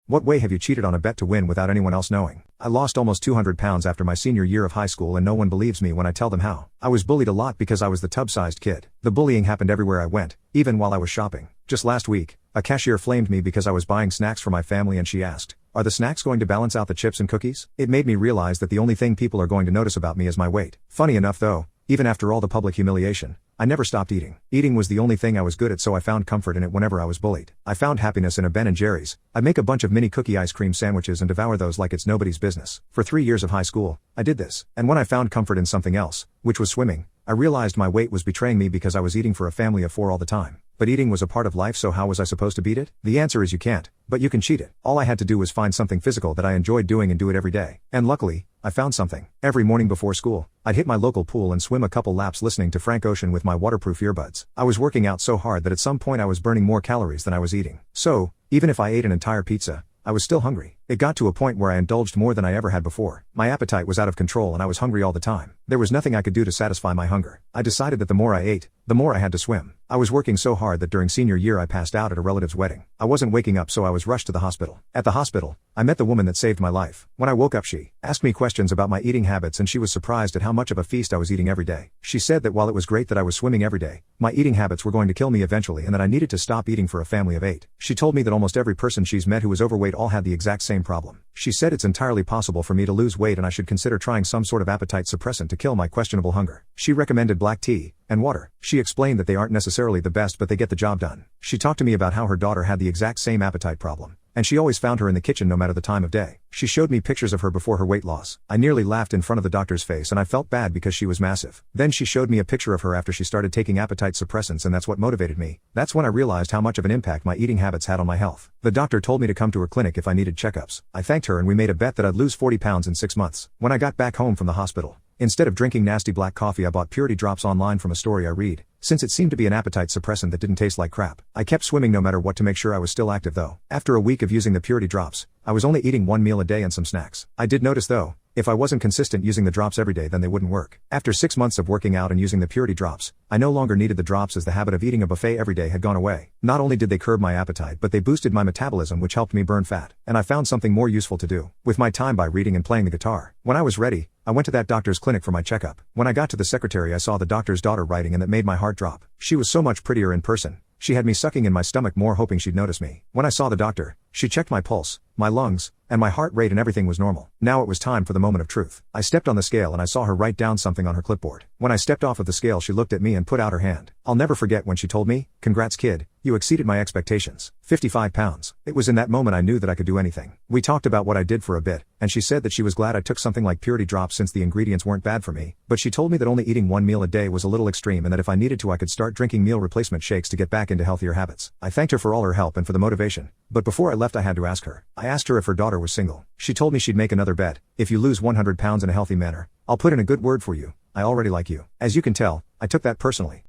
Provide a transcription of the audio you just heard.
What way have you cheated on a bet to win without anyone else knowing? I lost almost 200 pounds after my senior year of high school and no one believes me when I tell them how. I was bullied a lot because I was the tub-sized kid. The bullying happened everywhere I went, even while I was shopping. Just last week, a cashier flamed me because I was buying snacks for my family and she asked, "Are the snacks going to balance out the chips and cookies?" It made me realize that the only thing people are going to notice about me is my weight. Funny enough though, even after all the public humiliation, I never stopped eating. Eating was the only thing I was good at, so I found comfort in it whenever I was bullied. I found happiness in a Ben & Jerry's. I'd make a bunch of mini cookie ice cream sandwiches and devour those like it's nobody's business. For 3 years of high school, I did this. And when I found comfort in something else, which was swimming, I realized my weight was betraying me because I was eating for a family of 4 all the time. But eating was a part of life, so how was I supposed to beat it? The answer is you can't, but you can cheat it. All I had to do was find something physical that I enjoyed doing and do it every day. And luckily, I found something. Every morning before school, I'd hit my local pool and swim a couple laps listening to Frank Ocean with my waterproof earbuds. I was working out so hard that at some point I was burning more calories than I was eating. So, even if I ate an entire pizza, I was still hungry. It got to a point where I indulged more than I ever had before. My appetite was out of control and I was hungry all the time. There was nothing I could do to satisfy my hunger. I decided that the more I ate, the more I had to swim. I was working so hard that during senior year I passed out at a relative's wedding. I wasn't waking up, so I was rushed to the hospital. At the hospital, I met the woman that saved my life. When I woke up, she asked me questions about my eating habits and she was surprised at how much of a feast I was eating every day. She said that while it was great that I was swimming every day, my eating habits were going to kill me eventually and that I needed to stop eating for a family of 8. She told me that almost every person she's met who was overweight all had the exact same problem. She said it's entirely possible for me to lose weight and I should consider trying some sort of appetite suppressant to kill my questionable hunger. She recommended black tea and water. She explained that they aren't necessarily the best, but they get the job done. She talked to me about how her daughter had the exact same appetite problem, and she always found her in the kitchen no matter the time of day. She showed me pictures of her before her weight loss. I nearly laughed in front of the doctor's face and I felt bad because she was massive. Then she showed me a picture of her after she started taking appetite suppressants, and that's what motivated me. That's when I realized how much of an impact my eating habits had on my health. The doctor told me to come to her clinic if I needed checkups. I thanked her and we made a bet that I'd lose 40 pounds in 6 months. When I got back home from the hospital, instead of drinking nasty black coffee, I bought Purity Drops online from a story I read, since it seemed to be an appetite suppressant that didn't taste like crap. I kept swimming no matter what to make sure I was still active though. After a week of using the Purity Drops, I was only eating 1 meal a day and some snacks. I did notice though, if I wasn't consistent using the drops every day, then they wouldn't work. After 6 months of working out and using the Purity Drops, I no longer needed the drops as the habit of eating a buffet every day had gone away. Not only did they curb my appetite, but they boosted my metabolism, which helped me burn fat. And I found something more useful to do with my time by reading and playing the guitar. When I was ready, I went to that doctor's clinic for my checkup. When I got to the secretary, I saw the doctor's daughter writing, and that made my heart drop. She was so much prettier in person. She had me sucking in my stomach more, hoping she'd notice me. When I saw the doctor, she checked my pulse, my lungs, and my heart rate, and everything was normal. Now it was time for the moment of truth. I stepped on the scale and I saw her write down something on her clipboard. When I stepped off of the scale, she looked at me and put out her hand. I'll never forget when she told me, "Congrats kid, you exceeded my expectations. 55 pounds. It was in that moment I knew that I could do anything. We talked about what I did for a bit, and she said that she was glad I took something like Purity Drops since the ingredients weren't bad for me, but she told me that only eating 1 meal a day was a little extreme and that if I needed to I could start drinking meal replacement shakes to get back into healthier habits. I thanked her for all her help and for the motivation, but before I left I had to ask her. I asked her if her daughter was single. She told me she'd make another bet. "If you lose 100 pounds in a healthy manner, I'll put in a good word for you. I already like you." As you can tell, I took that personally.